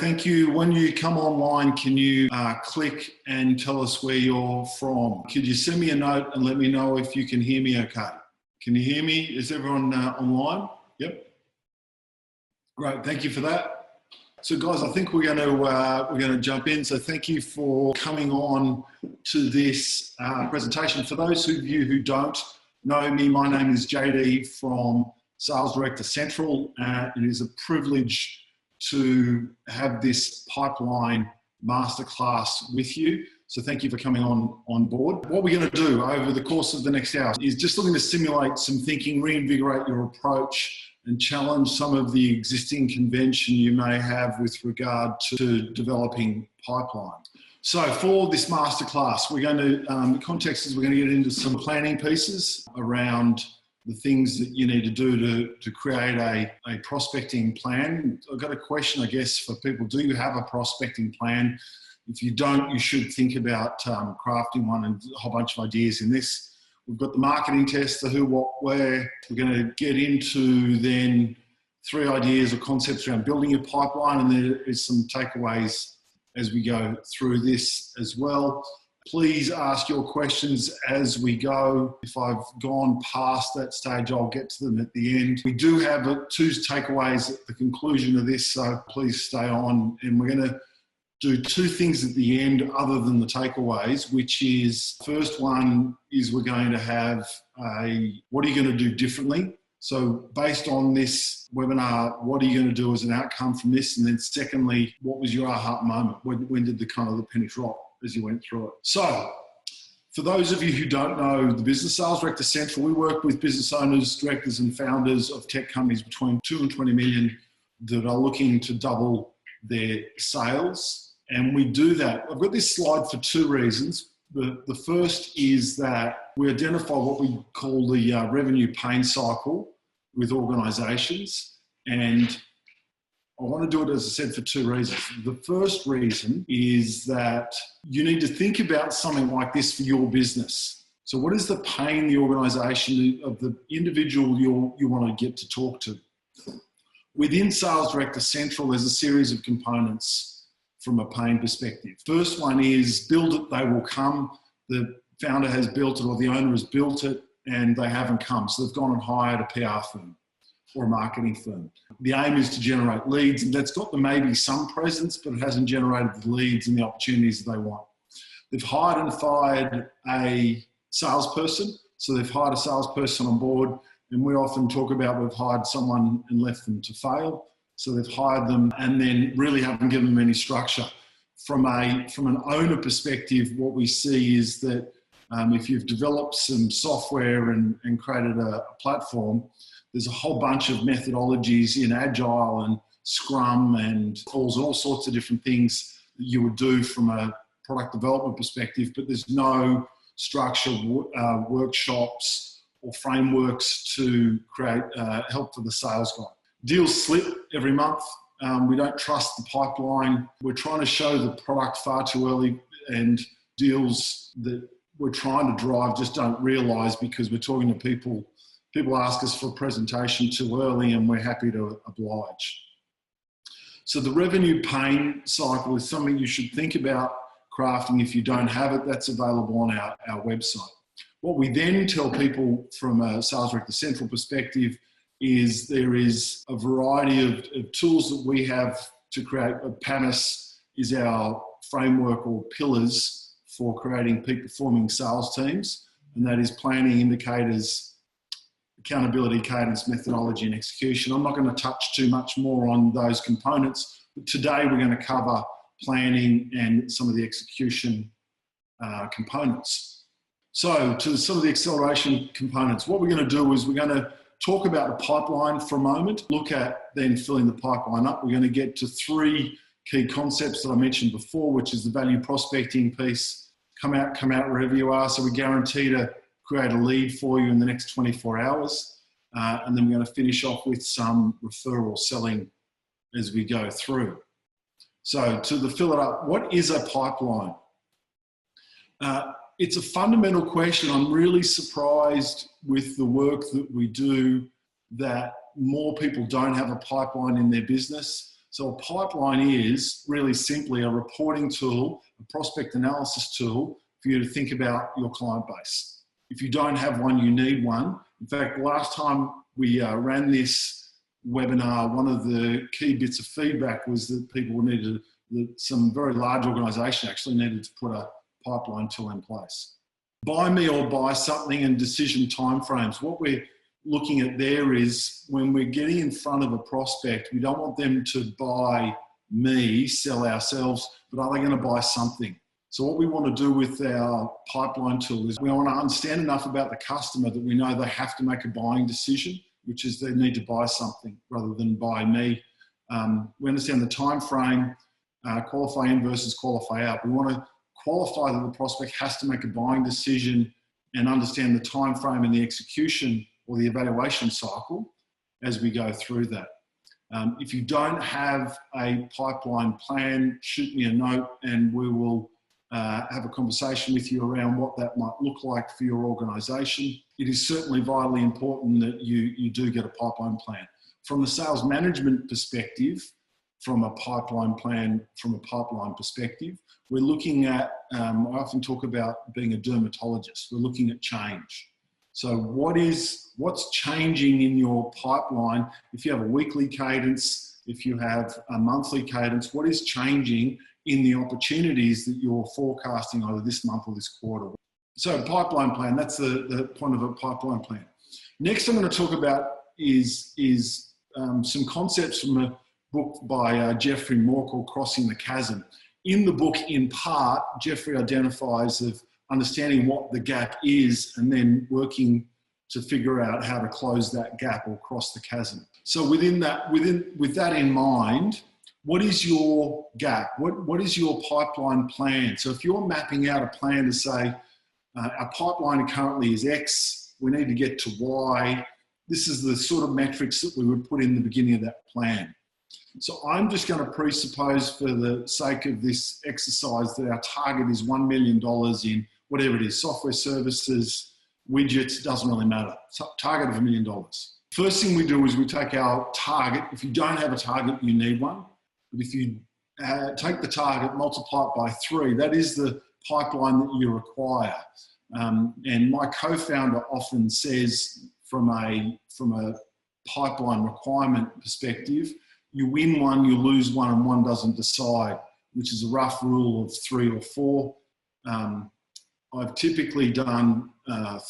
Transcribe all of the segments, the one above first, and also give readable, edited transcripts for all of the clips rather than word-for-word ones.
thank you. When you come online, can you click and tell us where you're from? Could you send me a note and let me know if you can hear me okay? Can you hear me? Is everyone online? Yep. Great, thank you for that. So guys, I think we're going to jump in. So thank you for coming on to this presentation. For those of you who don't know me, my name is JD from Sales Director Central. It is a privilege to have this pipeline masterclass with you. So thank you for coming on board. What we're going to do over the course of the next hour is just looking to stimulate some thinking, reinvigorate your approach, and challenge some of the existing convention you may have with regard to developing pipeline. So for this masterclass, we're going to, the context is we're going to get into some planning pieces around the things that you need to do to create a prospecting plan. I've got a question, I guess, for people. Do you have a prospecting plan? If you don't, you should think about crafting one, and a whole bunch of ideas in this. We've got the marketing test, the who, what, where. We're going to get into then 3 ideas or concepts around building your pipeline, and there is some takeaways as we go through this as well. Please ask your questions as we go. If I've gone past that stage, I'll get to them at the end. We do have 2 takeaways at the conclusion of this, so please stay on. And we're going to do 2 things at the end other than the takeaways, which is, first one is we're going to have what are you going to do differently? So based on this webinar, what are you going to do as an outcome from this? And then secondly, what was your aha moment? When did the penny drop as you went through it? So for those of you who don't know the business, Sales Director Central, we work with business owners, directors and founders of tech companies between 2 and 20 million that are looking to double their sales. And we do that. I've got this slide for 2 reasons. The first is that we identify what we call the revenue pain cycle with organisations. And I want to do it, as I said, for 2 reasons. The first reason is that you need to think about something like this for your business. So what is the pain the organisation of the individual you want to get to talk to? Within Sales Director Central, there's a series of components from a pain perspective. First one is build it, they will come. The founder has built it or the owner has built it and they haven't come. So they've gone and hired a PR firm or a marketing firm. The aim is to generate leads, and that's got maybe some presence, but it hasn't generated the leads and the opportunities that they want. They've hired and fired a salesperson. So they've hired a salesperson on board, and we often talk about we've hired someone and left them to fail. So they've hired them and then really haven't given them any structure. From an owner perspective, what we see is that if you've developed some software and created a platform, there's a whole bunch of methodologies in Agile and Scrum and all sorts of different things that you would do from a product development perspective, but there's no structured workshops or frameworks to create help for the sales guy. Deals slip every month. We don't trust the pipeline. We're trying to show the product far too early, and deals that we're trying to drive just don't realise because we're talking to people. People ask us for a presentation too early and we're happy to oblige. So the revenue pain cycle is something you should think about crafting. If you don't have it, that's available on our website. What we then tell people from a Sales Director Central perspective is there is a variety of tools that we have to create. PAMICE is our framework or pillars for creating peak performing sales teams, and that is planning, indicators, accountability, cadence, methodology and execution. I'm not going to touch too much more on those components, but today we're going to cover planning and some of the execution components. So to some of the acceleration components, what we're going to do is we're going to talk about the pipeline for a moment, look at then filling the pipeline up. We're going to get to 3 key concepts that I mentioned before, which is the value prospecting piece, come out wherever you are. So we guarantee to create a lead for you in the next 24 hours. And then we're going to finish off with some referral selling as we go through. So to fill it up, what is a pipeline? It's a fundamental question. I'm really surprised with the work that we do that more people don't have a pipeline in their business. So a pipeline is really simply a reporting tool, a prospect analysis tool for you to think about your client base. If you don't have one, you need one. In fact, last time we ran this webinar, one of the key bits of feedback was that people needed, that some very large organisations actually needed to put a pipeline tool in place. Buy me or buy something and decision timeframes. What we're looking at there is when we're getting in front of a prospect, we don't want them to buy me, sell ourselves, but are they going to buy something? So what we want to do with our pipeline tool is we want to understand enough about the customer that we know they have to make a buying decision, which is they need to buy something rather than buy me. We understand the time frame, qualify in versus qualify out. We want to qualify that the prospect has to make a buying decision and understand the time frame and the execution or the evaluation cycle as we go through that. If you don't have a pipeline plan, shoot me a note and we will have a conversation with you around what that might look like for your organisation. It is certainly vitally important that you do get a pipeline plan. From a sales management perspective, from a pipeline plan, from a pipeline perspective, we're looking at, I often talk about being a dermatologist, we're looking at change. So what's changing in your pipeline? If you have a weekly cadence, if you have a monthly cadence, what is changing in the opportunities that you're forecasting either this month or this quarter? So pipeline plan, that's the point of a pipeline plan. Next I'm going to talk about is some concepts from a book by Geoffrey Moore called Crossing the Chasm. In the book, in part, Geoffrey identifies of understanding what the gap is and then working to figure out how to close that gap or cross the chasm. So with that in mind, what is your gap? What is your pipeline plan? So if you're mapping out a plan to say, our pipeline currently is X, we need to get to Y, this is the sort of metrics that we would put in the beginning of that plan. So I'm just going to presuppose for the sake of this exercise that our target is $1 million in whatever it is, software services, widgets, doesn't really matter. So target of $1 million. First thing we do is we take our target. If you don't have a target, you need one. But if you take the target, multiply it by 3, that is the pipeline that you require. And my co-founder often says from a pipeline requirement perspective, you win one, you lose one, and one doesn't decide, which is a rough rule of 3 or 4. I've typically done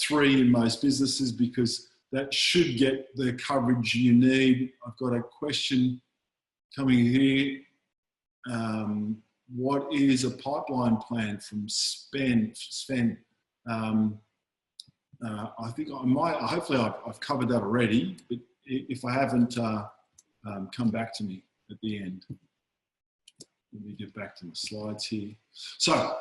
3 in most businesses because that should get the coverage you need. I've got a question coming here. What is a pipeline plan from Sven? I think I might, hopefully I've covered that already, but if I haven't, come back to me at the end. Let me get back to my slides here. So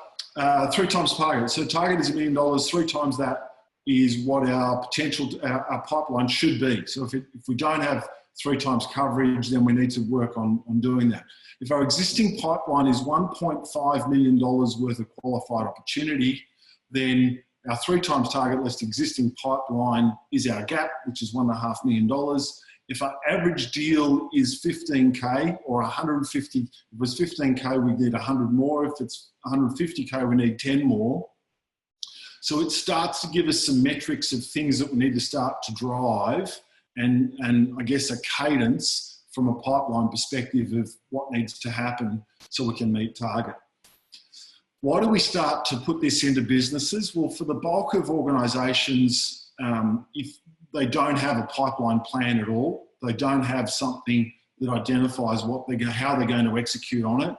3 times target. So target is $1 million, 3 times that is what our potential, our pipeline should be. So if we don't have 3 times coverage, then we need to work on doing that. If our existing pipeline is $1.5 million worth of qualified opportunity, then our 3 times target less existing pipeline is our gap, which is $1.5 million. If our average deal is 15K or 150, if it was 15K, we need 100 more. If it's 150K, we need 10 more. So it starts to give us some metrics of things that we need to start to drive and I guess a cadence from a pipeline perspective of what needs to happen so we can meet target. Why do we start to put this into businesses? Well, for the bulk of organisations, if they don't have a pipeline plan at all, they don't have something that identifies how they're going to execute on it.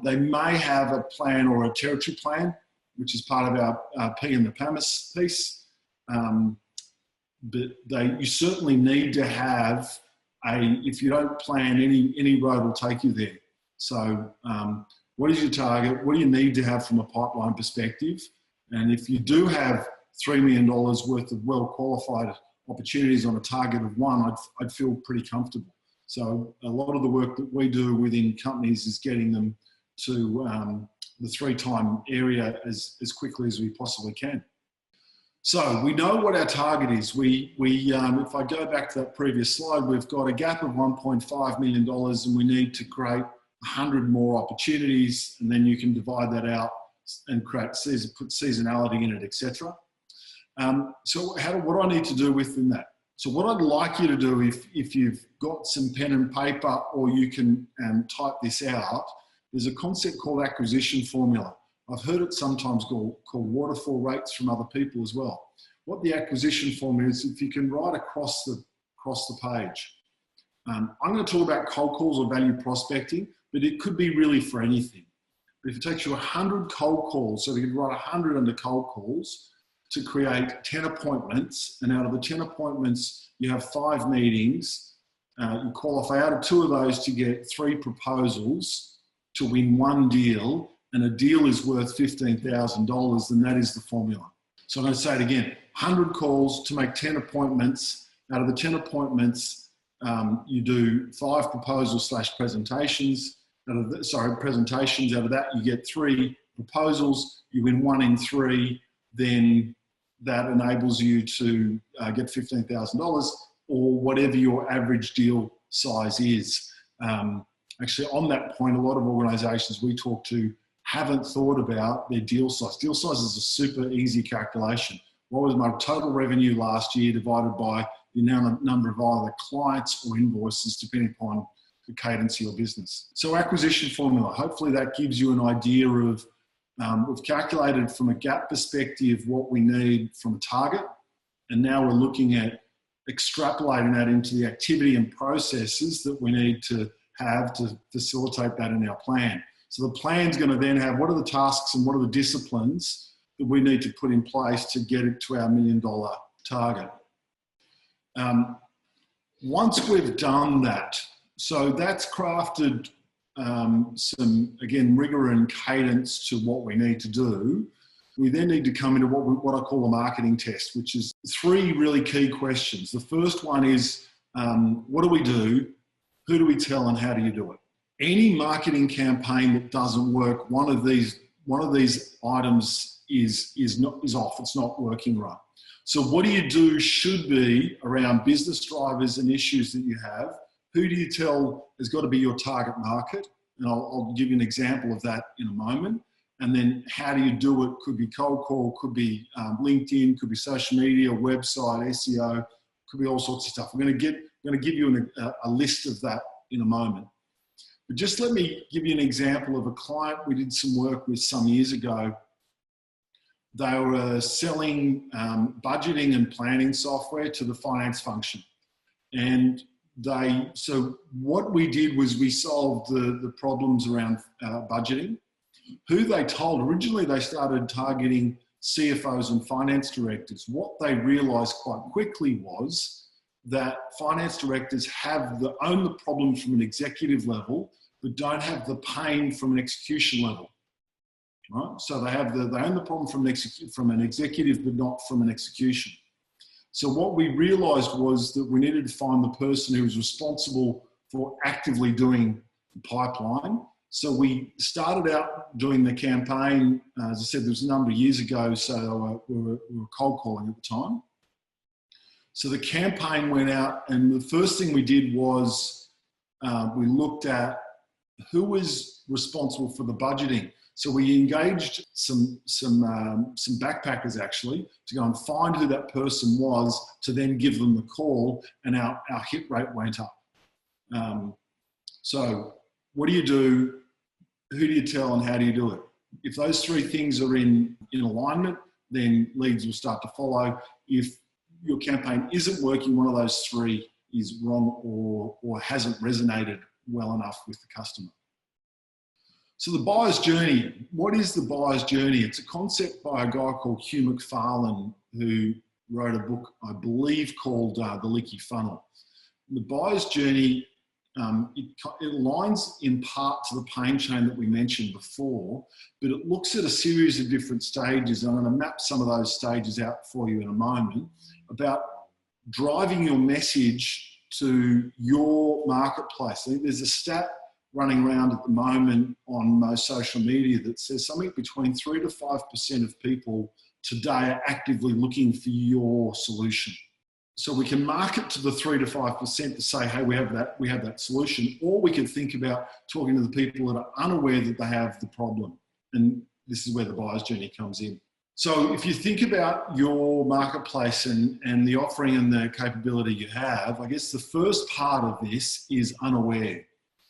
They may have a plan or a territory plan, which is part of our P and the PAMICE piece. But you certainly need to have if you don't plan, any road will take you there. So what is your target? What do you need to have from a pipeline perspective? And if you do have $3 million worth of well-qualified opportunities on a target of 1, I'd feel pretty comfortable. So a lot of the work that we do within companies is getting them to the 3-time area as quickly as we possibly can. So we know what our target is. If I go back to that previous slide, we've got a gap of $1.5 million and we need to create 100 more opportunities, and then you can divide that out and put seasonality in it, etc. So what do I need to do within that? So what I'd like you to do, if you've got some pen and paper, or you can type this out, there's a concept called acquisition formula. I've heard it sometimes called waterfall rates from other people as well. What the acquisition formula is, if you can write across the page. I'm going to talk about cold calls or value prospecting, but it could be really for anything. But if it takes you 100 cold calls, so you can write 100 under cold calls to create 10 appointments, and out of the 10 appointments, you have 5 meetings. You qualify out of 2 of those to get 3 proposals to win 1 deal, and a deal is worth $15,000, then that is the formula. So I'm going to say it again, 100 calls to make 10 appointments. Out of the 10 appointments, you do 5 proposals / presentations. Presentations. Out of that, you get 3 proposals. You win 1 in 3, then that enables you to get $15,000 or whatever your average deal size is. Actually, on that point, a lot of organisations we talk to haven't thought about their deal size. Deal size is a super easy calculation. What was my total revenue last year divided by the number of either clients or invoices, depending upon the cadence of your business. So acquisition formula, hopefully that gives you an idea of, we've calculated from a gap perspective what we need from a target, and now we're looking at extrapolating that into the activity and processes that we need to have to facilitate that in our plan. So the plan's going to then have what are the tasks and what are the disciplines that we need to put in place to get it to our $1 million target. Once we've done that, so that's crafted some, again, rigor and cadence to what we need to do. We then need to come into what I call a marketing test, which is 3 really key questions. The first one is, what do we do? Who do we tell, and how do you do it? Any marketing campaign that doesn't work, one of these items is off. It's not working right. So what do you do should be around business drivers and issues that you have. Who do you tell has got to be your target market? And I'll give you an example of that in a moment. And then how do you do it? Could be cold call, could be LinkedIn, could be social media, website, SEO, could be all sorts of stuff. I'm going to give you a list of that in a moment. But just let me give you an example of a client we did some work with some years ago. They were selling budgeting and planning software to the finance function. And so what we did was we solved the problems around budgeting. Who they told, originally they started targeting CFOs and finance directors. What they realized quite quickly was that finance directors own the problem from an executive level, but don't have the pain from an execution level. Right? So they own the problem from an executive, but not from an execution. So what we realized was that we needed to find the person who was responsible for actively doing the pipeline. So we started out doing the campaign, as I said, there was a number of years ago, so we were cold calling at the time. So the campaign went out, and the first thing we did was we looked at who was responsible for the budgeting. So we engaged some backpackers actually to go and find who that person was, to then give them the call, and our hit rate went up. So what do you do? Who do you tell, and how do you do it? If those 3 things are in alignment, then leads will start to follow. If your campaign isn't working, one of those 3 is wrong or hasn't resonated well enough with the customer. So the buyer's journey, what is the buyer's journey? It's a concept by a guy called Hugh McFarlane, who wrote a book, I believe, called The Leaky Funnel. The buyer's journey, it aligns in part to the pain chain that we mentioned before, but it looks at a series of different stages. I'm going to map some of those stages out for you in a moment, about driving your message to your marketplace. I think there's a stat running around at the moment on most social media that says something between 3 to 5% of people today are actively looking for your solution. So we can market to the 3 to 5% to say, hey, we have that solution, or we can think about talking to the people that are unaware that they have the problem. And this is where the buyer's journey comes in. So if you think about your marketplace and the offering and the capability you have, I guess the first part of this is unaware.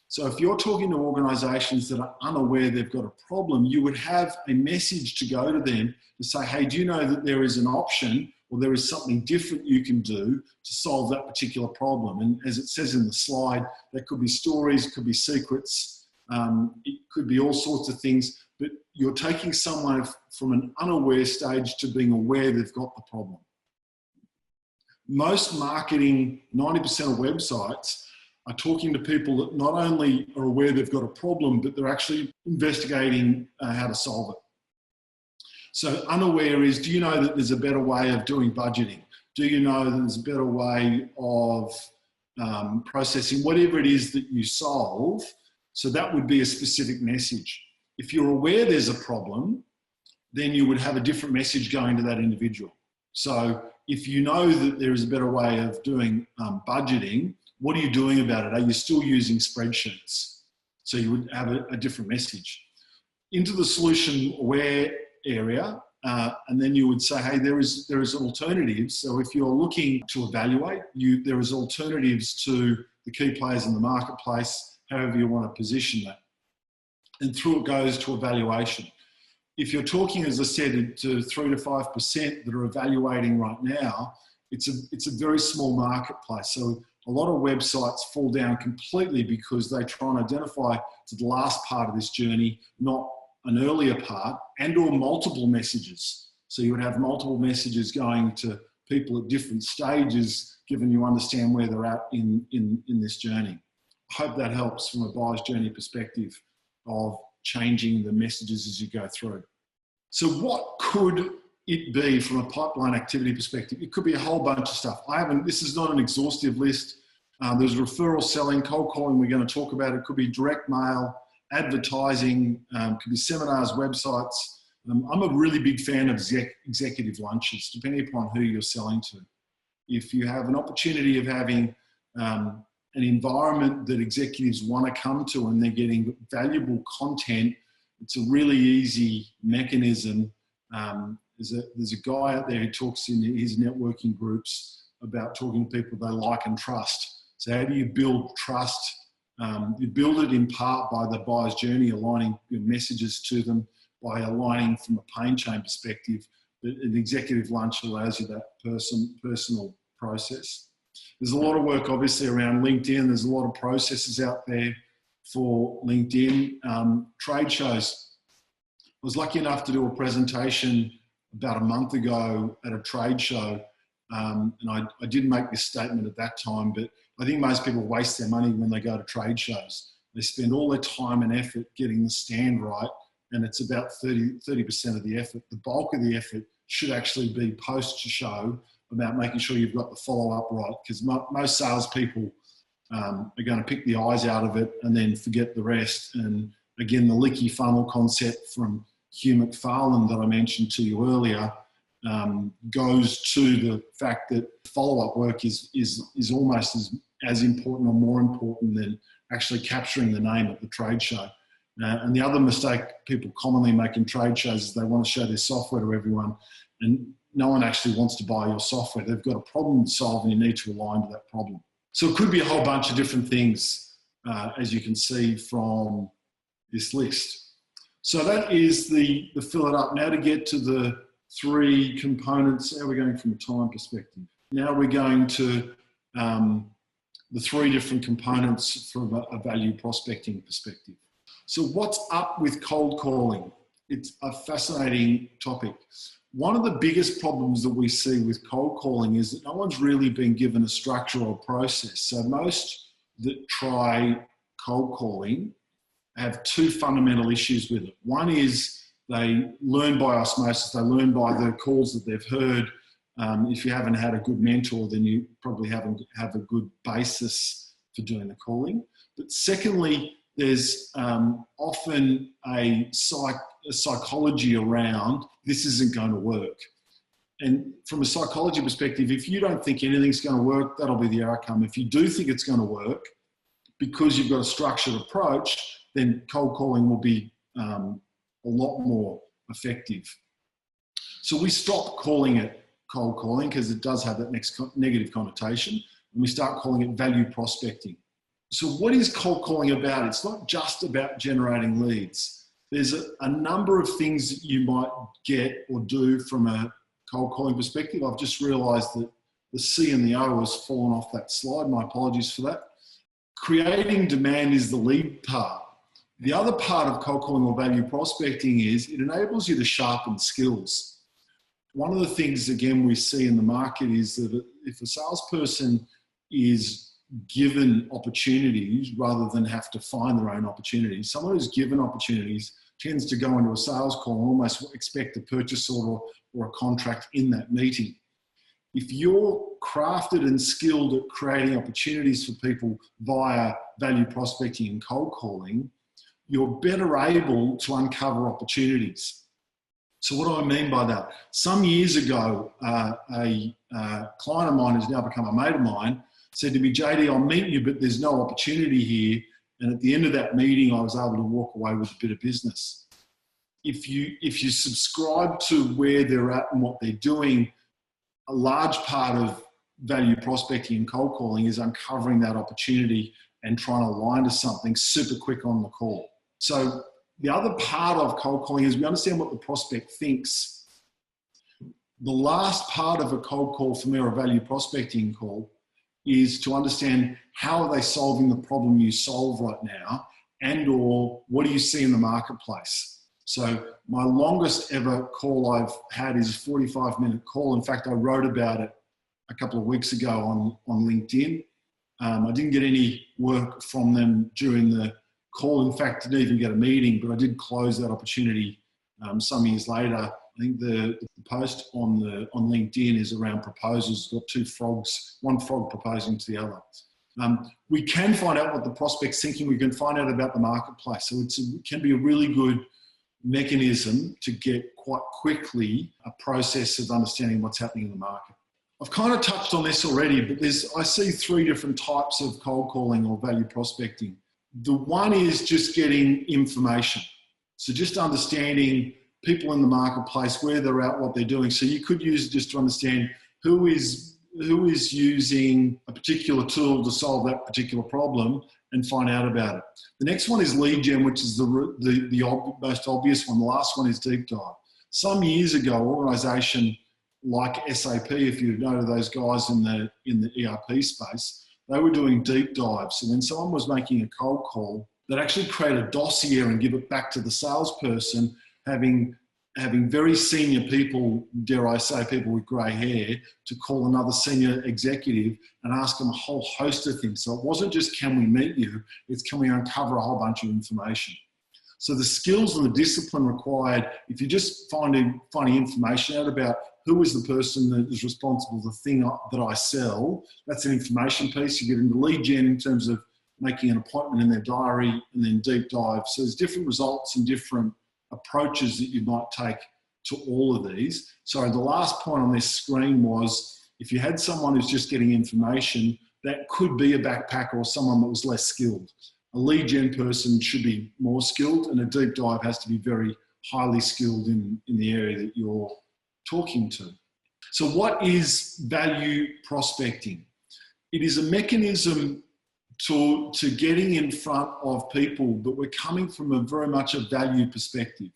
So if you're talking to organisations that are unaware they've got a problem, you would have a message to go to them to say, hey, do you know that there is an option or there is something different you can do to solve that particular problem? And as it says in the slide, that could be stories, it could be secrets, it could be all sorts of things, but you're taking someone from an unaware stage to being aware they've got the problem. Most marketing, 90% of websites are talking to people that not only are aware they've got a problem, but they're actually investigating how to solve it. So unaware is, do you know that there's a better way of doing budgeting? Do you know that there's a better way of processing whatever it is that you solve? So that would be a specific message. If you're aware there's a problem, then you would have a different message going to that individual. So if you know that there is a better way of doing budgeting, what are you doing about it? Are you still using spreadsheets? So you would have a different message. Into the solution aware area, and then you would say, hey, there is alternatives. So if you're looking to evaluate, there is alternatives to the key players in the marketplace, however you want to position that. And through it goes to evaluation. If you're talking, as I said, to 3 to 5% that are evaluating right now, it's a very small marketplace. So a lot of websites fall down completely because they try and identify to the last part of this journey, not an earlier part, and or multiple messages. So you would have multiple messages going to people at different stages, given you understand where they're at in this journey. I hope that helps from a buyer's journey perspective of changing the messages as you go through. So what could it be from a pipeline activity perspective? It could be a whole bunch of stuff. This is not an exhaustive list. There's referral selling, cold calling we're going to talk about. It could be direct mail, advertising, could be seminars, websites. I'm a really big fan of executive lunches, depending upon who you're selling to. If you have an opportunity of having an environment that executives want to come to and they're getting valuable content, it's a really easy mechanism. There's a guy out there who talks in his networking groups about talking to people they like and trust. So how do you build trust? You build it in part by the buyer's journey, aligning your messages to them, by aligning from a pain chain perspective. An executive lunch allows you that personal process. There's a lot of work obviously around LinkedIn. There's a lot of processes out there for LinkedIn. Trade shows. I was lucky enough to do a presentation about a month ago at a trade show. And I didn't make this statement at that time, but I think most people waste their money when they go to trade shows. They spend all their time and effort getting the stand right, and it's about 30% of the effort. The bulk of the effort should actually be post-show about making sure you've got the follow-up right, because most salespeople are going to pick the eyes out of it and then forget the rest. And again, the leaky funnel concept from Hugh McFarlane that I mentioned to you earlier goes to the fact that follow-up work is almost as important or more important than actually capturing the name at the trade show. And the other mistake people commonly make in trade shows is they want to show their software to everyone, and no one actually wants to buy your software. They've got a problem to solve and you need to align to that problem. So it could be a whole bunch of different things, as you can see from this list. So that is the fill it up. Now to get to the 3 components, how we're going from a time perspective. Now we're going to the 3 different components from a value prospecting perspective. So what's up with cold calling? It's a fascinating topic. One of the biggest problems that we see with cold calling is that no one's really been given a structure or process. So most that try cold calling have 2 fundamental issues with it. One is they learn by osmosis, they learn by the calls that they've heard. If you haven't had a good mentor, then you probably haven't have a good basis for doing the calling. But secondly, there's often a a psychology around this isn't going to work. And from a psychology perspective, if you don't think anything's going to work, that'll be the outcome. If you do think it's going to work, because you've got a structured approach, then cold calling will be a lot more effective. So we stop calling it cold calling because it does have that negative connotation, and we start calling it value prospecting. So what is cold calling about? It's not just about generating leads. There's a number of things that you might get or do from a cold calling perspective. I've just realised that the C and the O has fallen off that slide. My apologies for that. Creating demand is the lead part. The other part of cold calling or value prospecting is it enables you to sharpen skills. One of the things, again, we see in the market is that if a salesperson is given opportunities rather than have to find their own opportunities, someone who's given opportunities tends to go into a sales call and almost expect a purchase order or a contract in that meeting. If you're crafted and skilled at creating opportunities for people via value prospecting and cold calling, you're better able to uncover opportunities. So what do I mean by that? Some years ago, a client of mine who's now become a mate of mine said to me, JD, I'll meet you, but there's no opportunity here. And at the end of that meeting, I was able to walk away with a bit of business. If you subscribe to where they're at and what they're doing, a large part of value prospecting and cold calling is uncovering that opportunity and trying to align to something super quick on the call. So the other part of cold calling is we understand what the prospect thinks. The last part of a cold call for me, or a value prospecting call, is to understand how are they solving the problem you solve right now, and or what do you see in the marketplace. So my longest ever call I've had is a 45-minute call. In fact, I wrote about it a couple of weeks ago on LinkedIn. I didn't get any work from them during the call. In fact, didn't even get a meeting, but I did close that opportunity some years later. I think the post on LinkedIn is around proposals. It's got two frogs, one frog proposing to the other. We can find out what the prospect's thinking. We can find out about the marketplace. So it can be a really good mechanism to get quite quickly a process of understanding what's happening in the market. I've kind of touched on this already, but I see three different types of cold calling or value prospecting. The one is just getting information. So just understanding people in the marketplace, where they're at, what they're doing. So you could use it just to understand who is using a particular tool to solve that particular problem and find out about it. The next one is lead gen, which is the most obvious one. The last one is deep dive. Some years ago, an organisation like SAP, if you know those guys in the ERP space, they were doing deep dives. So when someone was making a cold call, they'd actually create a dossier and give it back to the salesperson, having very senior people, dare I say, people with grey hair, to call another senior executive and ask them a whole host of things. So it wasn't just, can we meet you? It's, can we uncover a whole bunch of information? So the skills and the discipline required, if you're just finding information out about who is the person that is responsible for the thing that I sell, that's an information piece. You get into lead gen in terms of making an appointment in their diary, and then deep dive. So there's different results and different approaches that you might take to all of these. So the last point on this screen was, if you had someone who's just getting information, that could be a backpacker or someone that was less skilled. A lead gen person should be more skilled, and a deep dive has to be very highly skilled in the area that you're talking to. So what is value prospecting? It is a mechanism to getting in front of people, but we're coming from a very much a value perspective.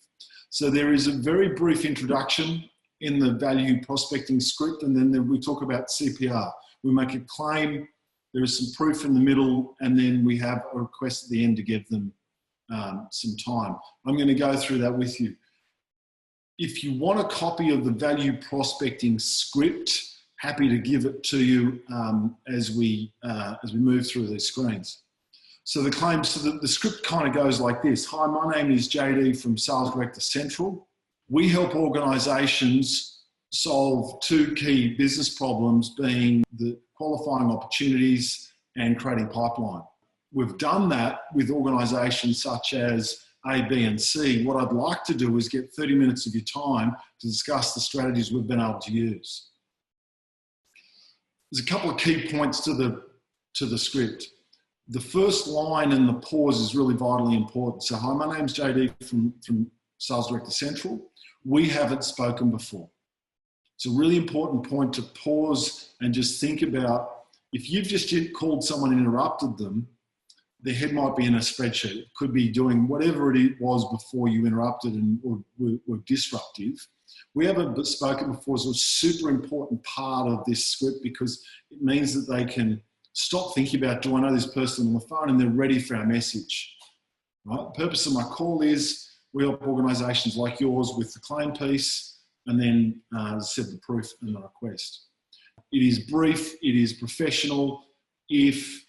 So there is a very brief introduction in the value prospecting script, and then we talk about CPR. We make a claim, there is some proof in the middle, and then we have a request at the end to give them some time. I'm going to go through that with you. If you want a copy of the value prospecting script, happy to give it to you as we move through these screens. So the claim, so the script kind of goes like this. Hi, my name is JD from Sales Director Central. We help organisations solve two key business problems, being the qualifying opportunities and creating pipeline. We've done that with organisations such as A, B, and C. What I'd like to do is get 30 minutes of your time to discuss the strategies we've been able to use. There's a couple of key points to the script. The first line and the pause is really vitally important. So, hi, my name's JD from Sales Director Central. We haven't spoken before. It's a really important point to pause and just think about, if you've just called someone and interrupted them, their head might be in a spreadsheet. It could be doing whatever it was before you interrupted and were disruptive. We haven't spoken before, so it's a super important part of this script because it means that they can stop thinking about, do I know this person on the phone, and they're ready for our message. Right? The purpose of my call is we help organisations like yours with the claim piece, and then, as I said, the proof and the request. It is brief, it is professional. If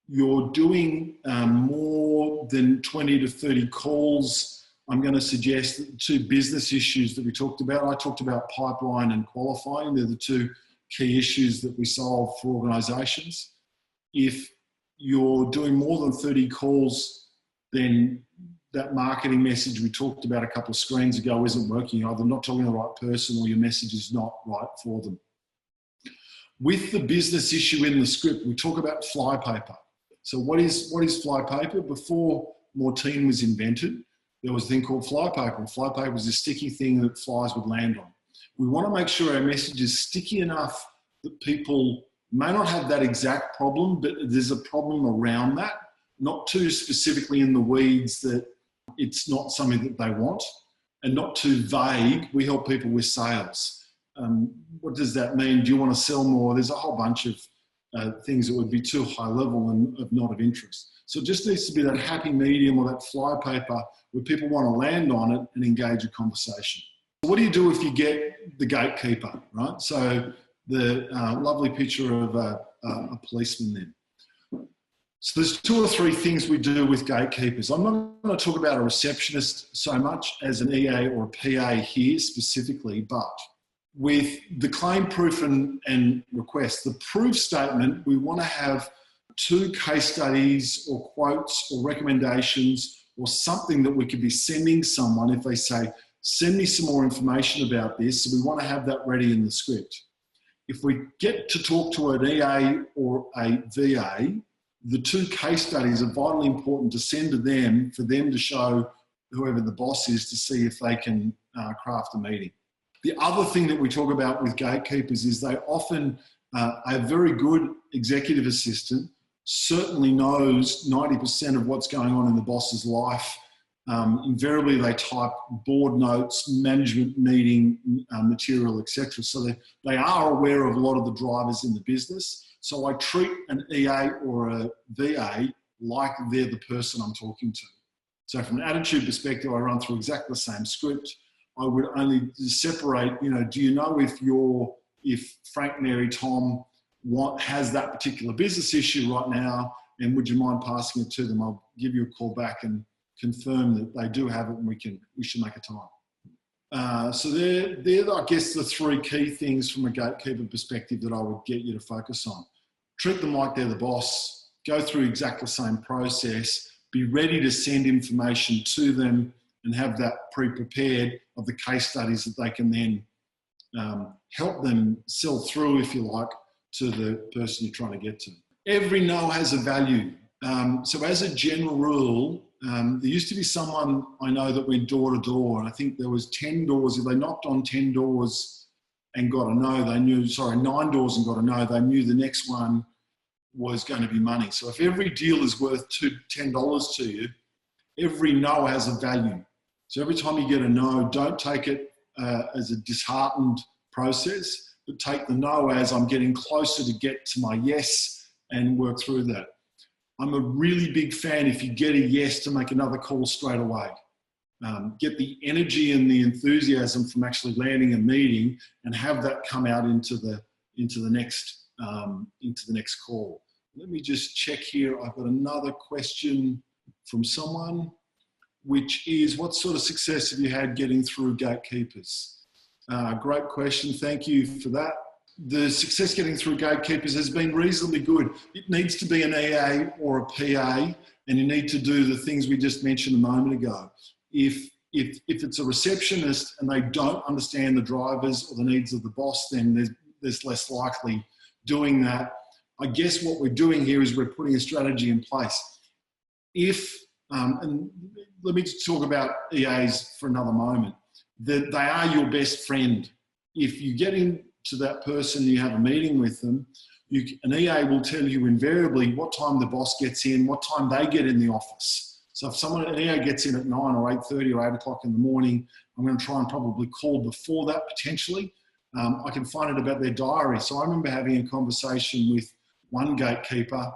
you're doing more than 20 to 30 calls, I'm going to suggest that the two business issues that we talked about, I talked about pipeline and qualifying. They're the two key issues that we solve for organisations. If you're doing more than 30 calls, then that marketing message we talked about a couple of screens ago isn't working. Either not talking to the right person or your message is not right for them. With the business issue in the script, we talk about flypaper. So what is flypaper? Before Mortine was invented, there was a thing called flypaper. Flypaper was a sticky thing that flies would land on. We want to make sure our message is sticky enough that people may not have that exact problem, but there's a problem around that, not too specifically in the weeds that it's not something that they want, and not too vague. We help people with sales. What does that mean? Do you want to sell more? There's a whole bunch of things that would be too high level and not of interest. So it just needs to be that happy medium or that flypaper where people want to land on it and engage a conversation. What do you do if you get the gatekeeper, right? So the lovely picture of a policeman there. So there's two or three things we do with gatekeepers. I'm not going to talk about a receptionist so much as an EA or a PA here specifically, but with the claim proof and request, the proof statement, we want to have two case studies or quotes or recommendations or something that we could be sending someone if they say, send me some more information about this. So we want to have that ready in the script. If we get to talk to an EA or a VA, the two case studies are vitally important to send to them for them to show whoever the boss is to see if they can craft a meeting. The other thing that we talk about with gatekeepers is they often, a very good executive assistant certainly knows 90% of what's going on in the boss's life. Invariably they type board notes, management meeting material, etc. So they are aware of a lot of the drivers in the business. So I treat an EA or a VA like they're the person I'm talking to. So from an attitude perspective, I run through exactly the same script. I would only separate, do you know if Frank, Mary, Tom has that particular business issue right now, and would you mind passing it to them? I'll give you a call back and confirm that they do have it, and we should make a time. So they're, I guess, the three key things from a gatekeeper perspective that I would get you to focus on. Treat them like they're the boss, go through exactly the same process, be ready to send information to them and have that pre-prepared of the case studies that they can then help them sell through, if you like, to the person you're trying to get to. Every no has a value. So as a general rule, there used to be someone I know that went door to door, and I think there was 10 doors. If they knocked on 10 doors and got a no, 9 doors and got a no, they knew the next one was going to be money. So if every deal is worth $10 to you, every no has a value. So every time you get a no, don't take it as a disheartened process, but take the no as I'm getting closer to get to my yes and work through that. I'm a really big fan if you get a yes to make another call straight away. Get the energy and the enthusiasm from actually landing a meeting and have that come out into the next call. Let me just check here. I've got another question from someone, which is, what sort of success have you had getting through gatekeepers? Great question. Thank you for that. The success getting through gatekeepers has been reasonably good. It needs to be an EA or a PA, and you need to do the things we just mentioned a moment ago. If it's a receptionist and they don't understand the drivers or the needs of the boss, then there's less likely doing that. I guess what we're doing here is we're putting a strategy in place. And let me just talk about EAs for another moment, that they are your best friend. If you get into that person, you have a meeting with them, an EA will tell you invariably what time the boss gets in, what time they get in the office. So if an EA gets in at 9 or 8:30 or 8 o'clock in the morning, I'm going to try and probably call before that potentially. I can find out about their diary. So I remember having a conversation with one gatekeeper,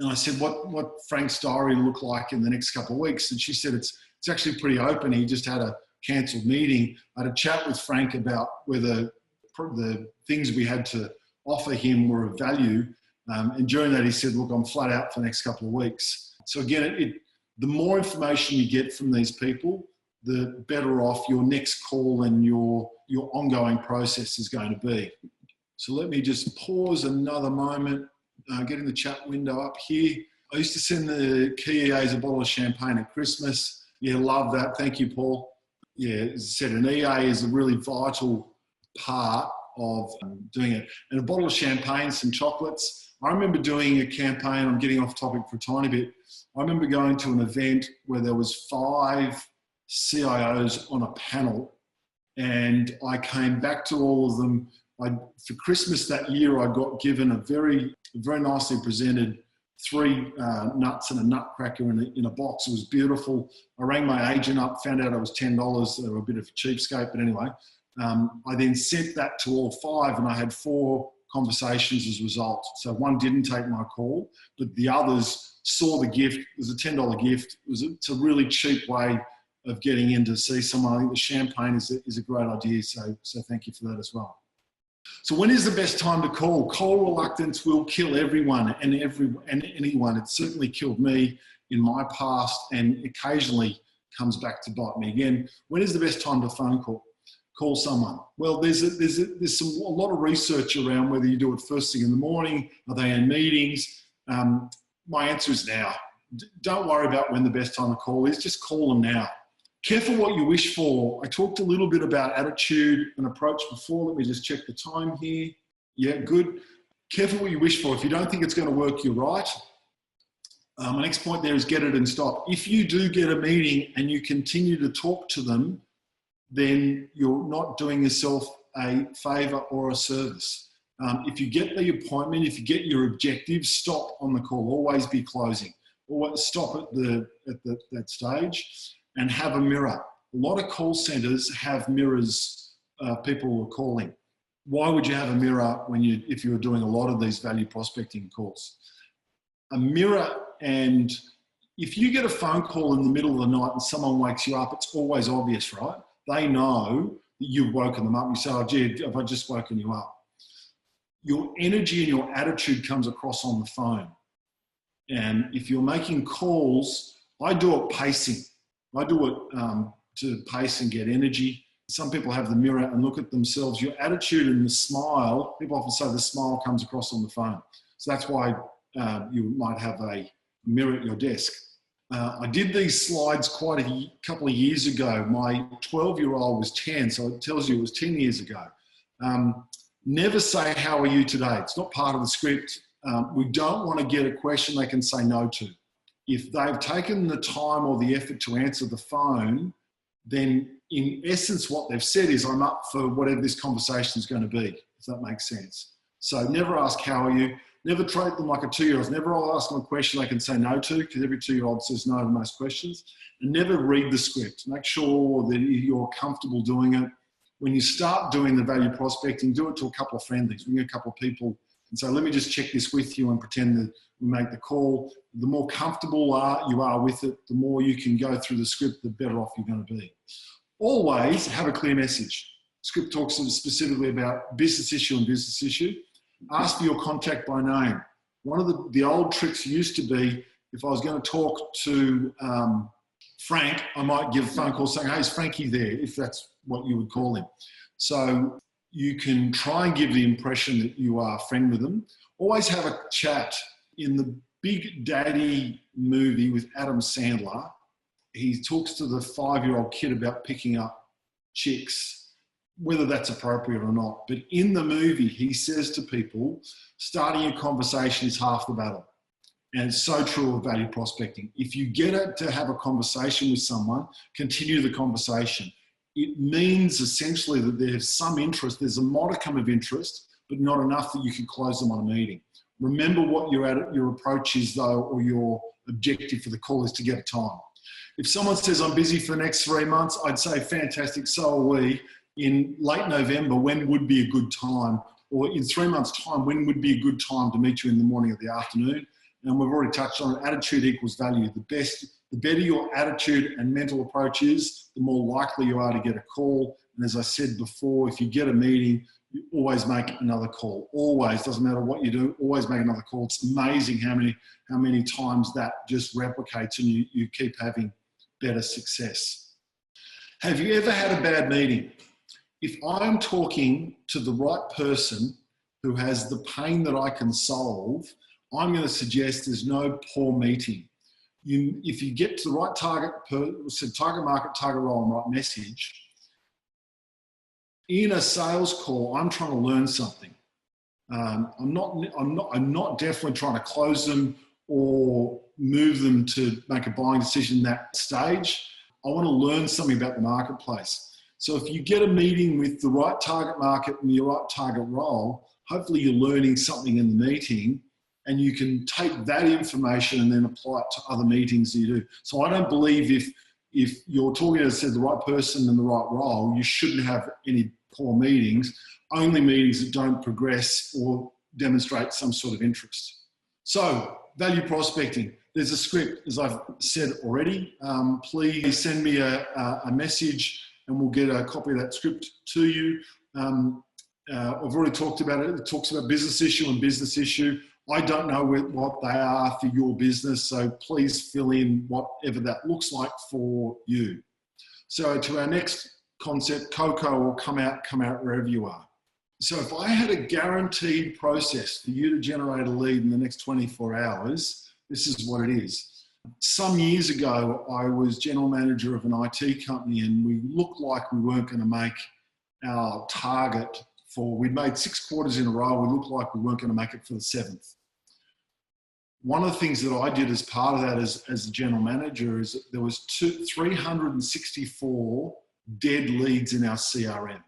and I said, what Frank's diary look like in the next couple of weeks? And she said, it's actually pretty open. He just had a cancelled meeting. I had a chat with Frank about whether the things we had to offer him were of value. And during that, he said, look, I'm flat out for the next couple of weeks. So again, the more information you get from these people, the better off your next call and your ongoing process is going to be. So let me just pause another moment, getting the chat window up here. I used to send the key EAs a bottle of champagne at Christmas. Yeah, love that. Thank you, Paul. Yeah, as I said, an EA is a really vital part of doing it. And a bottle of champagne, some chocolates. I remember doing a campaign, I'm getting off topic for a tiny bit. I remember going to an event where there was 5 CIOs on a panel, and I came back to all of them. For Christmas that year, I got given a very nicely presented 3 nuts and a nutcracker in a box. It was beautiful. I rang my agent up, found out it was $10. They were a bit of a cheapskate, but anyway. I then sent that to all 5, and I had 4 conversations as a result. So one didn't take my call, but the others saw the gift. It was a $10 gift. It's a really cheap way of getting in to see someone. I think the champagne is a great idea. So thank you for that as well. So when is the best time to call? Call reluctance will kill everyone and anyone. It certainly killed me in my past, and occasionally comes back to bite me again. When is the best time to phone call someone? Well, there's a lot of research around whether you do it first thing in the morning, are they in meetings? My answer is now. Don't worry about when the best time to call is, just call them now. Careful what you wish for. I talked a little bit about attitude and approach before. Let me just check the time here. Yeah, good. Careful what you wish for. If you don't think it's going to work, you're right. My next point there is get it and stop. If you do get a meeting and you continue to talk to them, then you're not doing yourself a favour or a service. If you get the appointment, if you get your objective, stop on the call. Always be closing. Always stop at that stage and have a mirror. A lot of call centres have mirrors. People are calling. Why would you have a mirror if you were doing a lot of these value prospecting calls? A mirror, and if you get a phone call in the middle of the night and someone wakes you up, it's always obvious, right? They know that you've woken them up. You say, oh, gee, have I just woken you up? Your energy and your attitude comes across on the phone. And if you're making calls, I do it pacing. I do it to pace and get energy. Some people have the mirror and look at themselves. Your attitude and the smile, people often say the smile comes across on the phone. So that's why you might have a mirror at your desk. I did these slides quite a couple of years ago. My 12-year-old was 10, so it tells you it was 10 years ago. Never say, how are you today? It's not part of the script. We don't want to get a question they can say no to. If they've taken the time or the effort to answer the phone, then in essence what they've said is, I'm up for whatever this conversation is going to be, if that makes sense. So never ask, how are you? Never treat them like a 2-year-old. Never ask them a question they can say no to, because every 2-year-old says no to most questions. And never read the script. Make sure that you're comfortable doing it. When you start doing the value prospecting, do it to a couple of friendlies. Bring a couple of people and say, let me just check this with you and pretend that we make the call. The more comfortable you are with it, the more you can go through the script, the better off you're going to be. Always have a clear message. Script talks specifically about business issue and business issue. Ask for your contact by name. One of the old tricks used to be, if I was going to talk to Frank, I might give a phone call saying, hey, is Frankie there? If that's what you would call him. So you can try and give the impression that you are a friend with them. Always have a chat. In the Big Daddy movie with Adam Sandler. He talks to the 5-year-old kid about picking up chicks, whether that's appropriate or not. But in the movie, he says to people, starting a conversation is half the battle. And it's so true of value prospecting. If you get it to have a conversation with someone, continue the conversation. It means essentially that there's some interest, there's a modicum of interest, but not enough that you can close them on a meeting. Remember what your approach is though, or your objective for the call is to get a time. If someone says, I'm busy for the next 3 months, I'd say, fantastic, so are we. In late November, when would be a good time? Or in 3 months' time, when would be a good time to meet you in the morning or the afternoon? And we've already touched on it, attitude equals value. The better your attitude and mental approach is, the more likely you are to get a call. And as I said before, if you get a meeting, you always make another call. Always, doesn't matter what you do, always make another call. It's amazing how many times that just replicates and you keep having better success. Have you ever had a bad meeting? If I'm talking to the right person who has the pain that I can solve, I'm going to suggest there's no poor meeting. If you get to the right target market, target role, and right message, in a sales call, I'm trying to learn something. I'm not definitely trying to close them or move them to make a buying decision that stage. I want to learn something about the marketplace. So if you get a meeting with the right target market and your right target role, hopefully you're learning something in the meeting, and you can take that information and then apply it to other meetings that you do. So I don't believe if you're talking, as I said, the right person in the right role, you shouldn't have any poor meetings, only meetings that don't progress or demonstrate some sort of interest. So value prospecting, there's a script, as I've said already. Please send me a message and we'll get a copy of that script to you. I've already talked about it. It talks about business issue and business issue. I don't know what they are for your business, so please fill in whatever that looks like for you. So to our next concept, Coco will come out wherever you are. So if I had a guaranteed process for you to generate a lead in the next 24 hours, this is what it is. Some years ago, I was general manager of an IT company and we looked like we weren't going to make our target we'd made 6 quarters in a row. We looked like we weren't going to make it for the 7th. One of the things that I did as part of that as the general manager is that there was 364 dead leads in our CRM.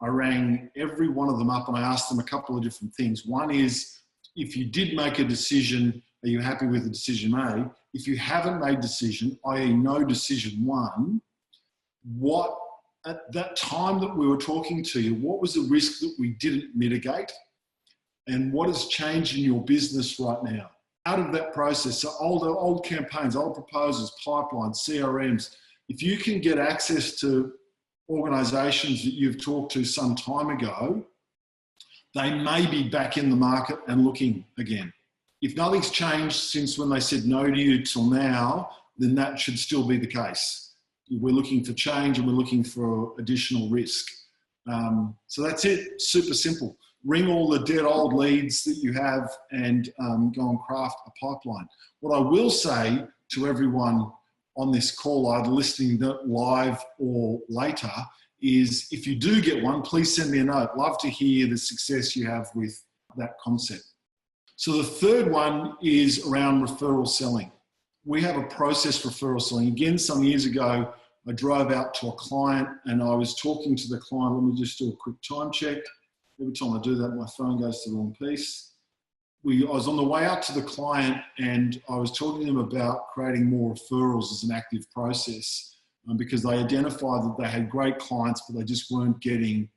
I rang every one of them up and I asked them a couple of different things. One is, if you did make a decision, are you happy with the decision made? If you haven't made a decision, i.e. no decision one, at that time that we were talking to you, what was the risk that we didn't mitigate? And what has changed in your business right now? Out of that process, so old campaigns, old proposals, pipelines, CRMs, if you can get access to organisations that you've talked to some time ago, they may be back in the market and looking again. If nothing's changed since when they said no to you till now, then that should still be the case. We're looking for change and we're looking for additional risk. So that's it, super simple. Ring all the dead old leads that you have and go and craft a pipeline. What I will say to everyone on this call, either listening live or later, is if you do get one, please send me a note. Love to hear the success you have with that concept. So the third one is around referral selling. We have a process for referral selling. Again, some years ago, I drove out to a client and I was talking to the client. Let me just do a quick time check. Every time I do that, my phone goes to the wrong piece. I was on the way out to the client and I was talking to them about creating more referrals as an active process because they identified that they had great clients, but they just weren't getting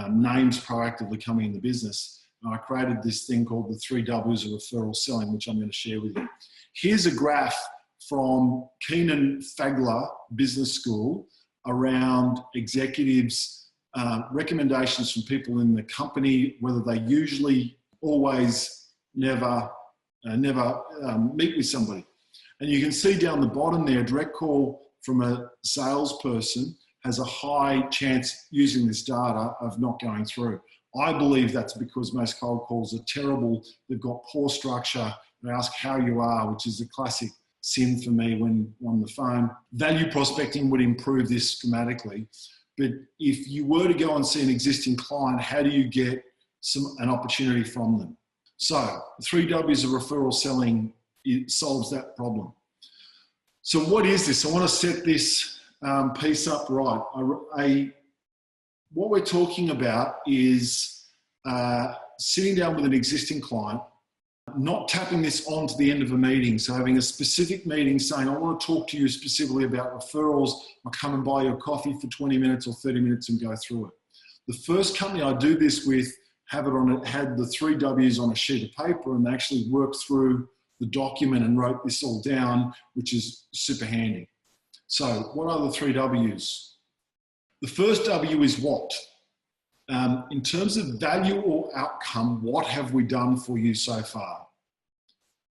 names proactively coming in the business. And I created this thing called the 3 W's of referral selling, which I'm going to share with you. Here's a graph from Keenan Fagler Business School around executives' recommendations from people in the company, whether they usually, always, never meet with somebody. And you can see down the bottom there, a direct call from a salesperson has a high chance using this data of not going through. I believe that's because most cold calls are terrible. They've got poor structure I ask how you are, which is a classic sin for me when on the phone. Value prospecting would improve this dramatically. But if you were to go and see an existing client, how do you get an opportunity from them? So 3 W's of referral selling, it solves that problem. So what is this? I want to set this piece up right. What we're talking about is sitting down with an existing client, not tapping this on to the end of a meeting. So having a specific meeting saying, I want to talk to you specifically about referrals. I'll come and buy you a coffee for 20 minutes or 30 minutes and go through it. The first company I do this with had the 3 W's on a sheet of paper and they actually worked through the document and wrote this all down, which is super handy. So what are the 3 W's? The first W is what? In terms of value or outcome, what have we done for you so far?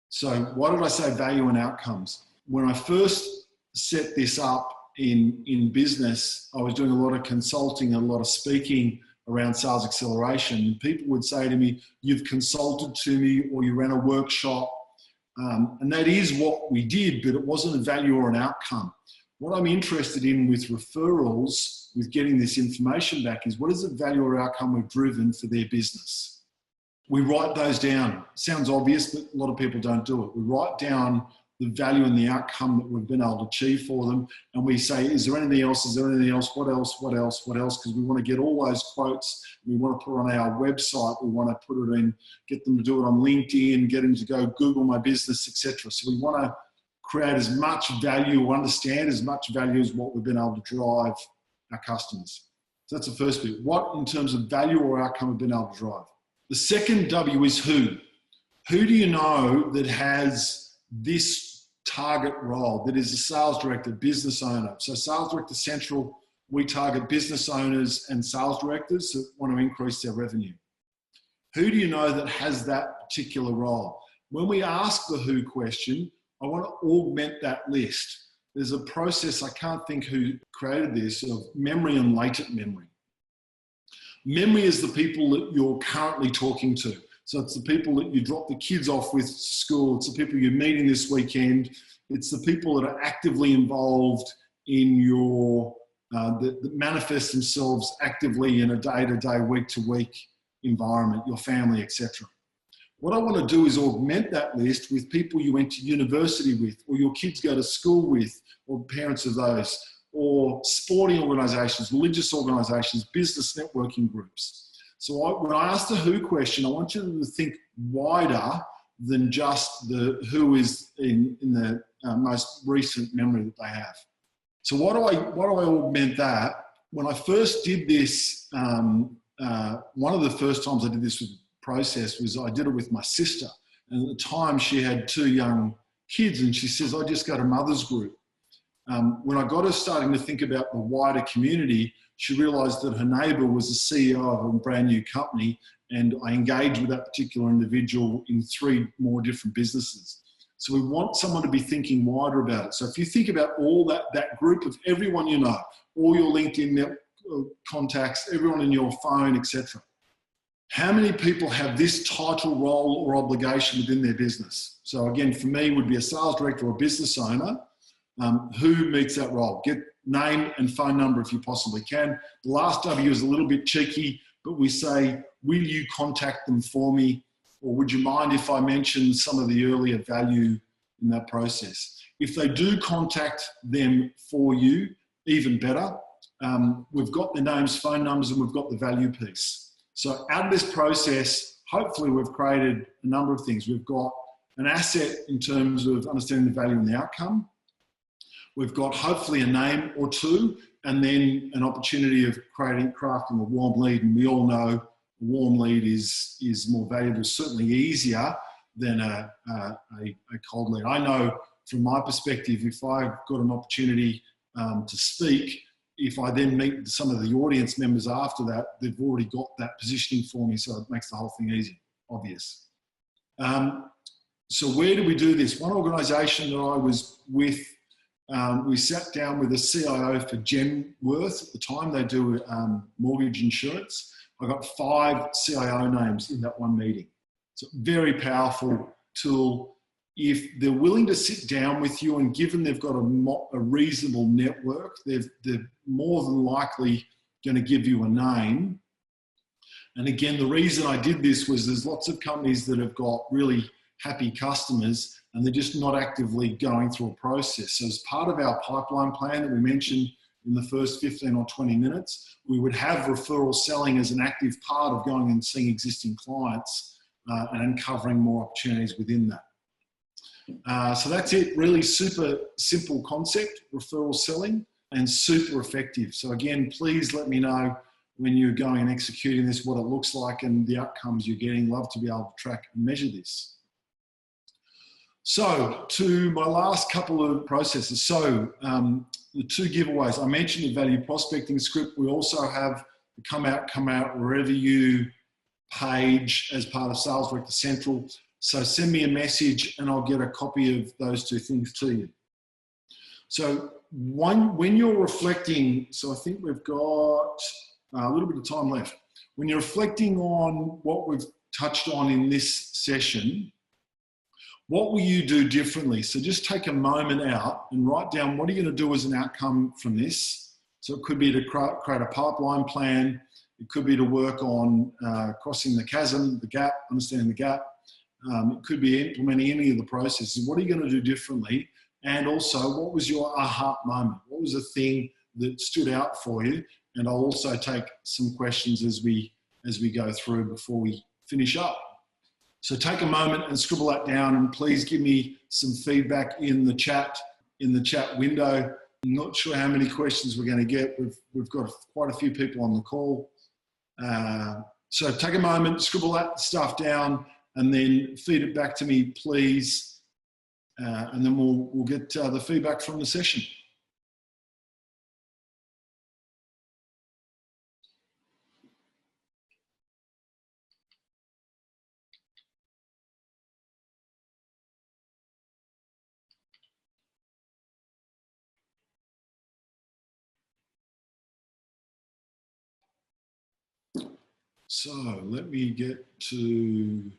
So why did I say value and outcomes? When I first set this up in business, I was doing a lot of consulting, a lot of speaking around sales acceleration. And people would say to me, you've consulted to me or you ran a workshop. And that is what we did, but it wasn't a value or an outcome. What I'm interested in with referrals, with getting this information back, is what is the value or outcome we've driven for their business? We write those down. Sounds obvious, but a lot of people don't do it. We write down the value and the outcome that we've been able to achieve for them. And we say, is there anything else? Is there anything else? What else? What else? What else? Because we want to get all those quotes. We want to put it on our website. We want to put it in, get them to do it on LinkedIn, get them to go Google my business, etc. So we want to create as much value or understand as much value as what we've been able to drive our customers. So that's the first bit. What in terms of value or outcome we've been able to drive? The second W is who. Who do you know that has this target role, that is a sales director, business owner? So Sales Director Central, we target business owners and sales directors that want to increase their revenue. Who do you know that has that particular role? When we ask the who question, I want to augment that list. There's a process, I can't think who created this, of memory and latent memory. Memory is the people that you're currently talking to. So it's the people that you drop the kids off with to school. It's the people you're meeting this weekend. It's the people that are actively involved in your, that manifest themselves actively in a day-to-day, week-to-week environment, your family, etc. What I want to do is augment that list with people you went to university with, or your kids go to school with, or parents of those, or sporting organisations, religious organisations, business networking groups. So when I ask the who question, I want you to think wider than just the who is in the most recent memory that they have. So what do I augment that? When I first did this, one of the first times I did this process was I did it with my sister. And at the time she had 2 young kids and she says, I just go to mother's group. When I got her starting to think about the wider community, she realised that her neighbour was the CEO of a brand new company, and I engaged with that particular individual in 3 more different businesses. So we want someone to be thinking wider about it. So if you think about all that group of everyone you know, all your LinkedIn contacts, everyone in your phone, etc. How many people have this title, role or obligation within their business? So again, for me, would be a sales director or a business owner. Who meets that role? Get name and phone number if you possibly can. The last W is a little bit cheeky, but we say, will you contact them for me? Or would you mind if I mention some of the earlier value in that process? If they do contact them for you, even better. We've got their names, phone numbers, and we've got the value piece. So out of this process, hopefully we've created a number of things. We've got an asset in terms of understanding the value and the outcome. We've got hopefully a name or 2, and then an opportunity of crafting a warm lead. And we all know a warm lead is more valuable, certainly easier than a cold lead. I know from my perspective, if I've got an opportunity to speak, if I then meet some of the audience members after that, they've already got that positioning for me, so it makes the whole thing easy, obvious. So where do we do this? One organisation that I was with, we sat down with a CIO for Genworth at the time. They do mortgage insurance. I got 5 CIO names in that one meeting. It's a very powerful tool. if they're willing to sit down with you, and given they've got a reasonable network, they're more than likely going to give you a name. And again, the reason I did this was there's lots of companies that have got really happy customers and they're just not actively going through a process. So as part of our pipeline plan that we mentioned in the first 15 or 20 minutes, we would have referral selling as an active part of going and seeing existing clients and uncovering more opportunities within that. So that's it, really super simple concept, referral selling, and super effective. So again, please let me know when you're going and executing this, what it looks like and the outcomes you're getting. Love to be able to track and measure this. So to my last couple of processes. So the 2 giveaways, I mentioned the value prospecting script. We also have the come out wherever you page as part of Sales Director Central. So send me a message and I'll get a copy of those 2 things to you. So when you're reflecting, so I think we've got a little bit of time left. When you're reflecting on what we've touched on in this session, what will you do differently? So just take a moment out and write down what are you going to do as an outcome from this. So it could be to create a pipeline plan. It could be to work on crossing the chasm, the gap, understanding the gap. It could be implementing any of the processes. What are you going to do differently? And also, what was your aha moment? What was the thing that stood out for you? And I'll also take some questions as we go through before we finish up. So take a moment and scribble that down, and please give me some feedback in the chat window. I'm not sure how many questions we're going to get. We've got quite a few people on the call. So take a moment, scribble that stuff down, and then feed it back to me, please. And then we'll get the feedback from the session. So let me get to,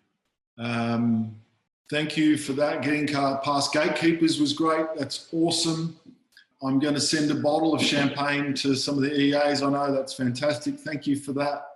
thank you for that. Getting past gatekeepers was great. That's awesome. I'm going to send a bottle of champagne to some of the EAs. I know that's fantastic. Thank you for that.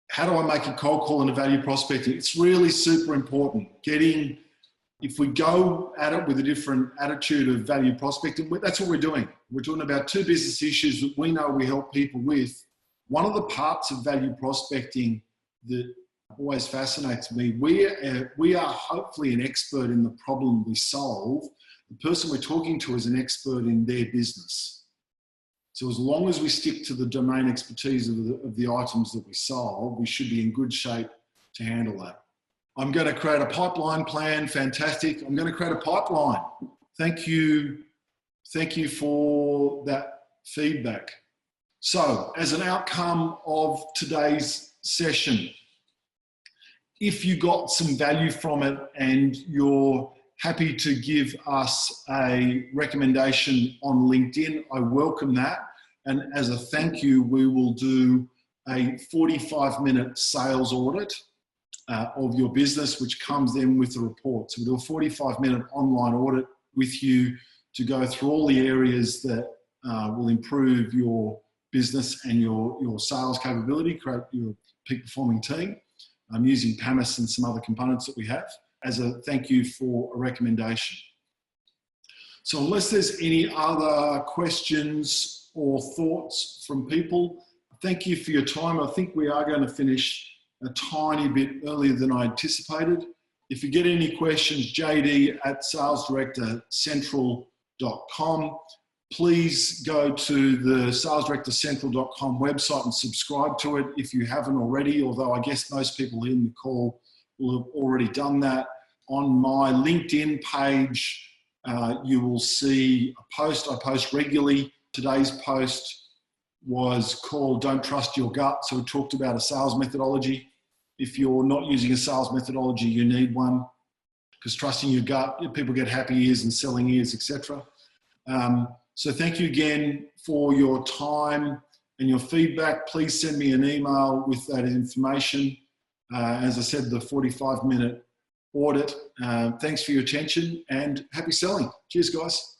How do I make a cold call and a value prospecting? It's really super important. If we go at it with a different attitude of value prospecting, that's what we're doing. We're talking about 2 business issues that we know we help people with. One of the parts of value prospecting that always fascinates me, we are hopefully an expert in the problem we solve. The person we're talking to is an expert in their business. So as long as we stick to the domain expertise of the items that we solve, we should be in good shape to handle that. I'm going to create a pipeline plan. Fantastic. I'm going to create a pipeline. Thank you. Thank you for that feedback. So as an outcome of today's session, if you got some value from it and you're happy to give us a recommendation on LinkedIn, I welcome that. And as a thank you, we will do a 45-minute sales audit of your business, which comes then with the report. So we'll do a 45-minute online audit with you to go through all the areas that will improve your business and your sales capability, create your peak performing team. I'm using PAMICE and some other components that we have as a thank you for a recommendation. So unless there's any other questions or thoughts from people, thank you for your time. I think we are going to finish a tiny bit earlier than I anticipated. If you get any questions, jd@salesdirectorcentral.com. Please go to the salesdirectorcentral.com website and subscribe to it if you haven't already, although I guess most people in the call will have already done that. On my LinkedIn page, you will see a post I post regularly. Today's post was called Don't Trust Your Gut. So we talked about a sales methodology. If you're not using a sales methodology, you need one, because trusting your gut, people get happy ears and selling ears, etc. So thank you again for your time and your feedback. Please send me an email with that information. As I said, the 45-minute audit. Thanks for your attention and happy selling. Cheers, guys.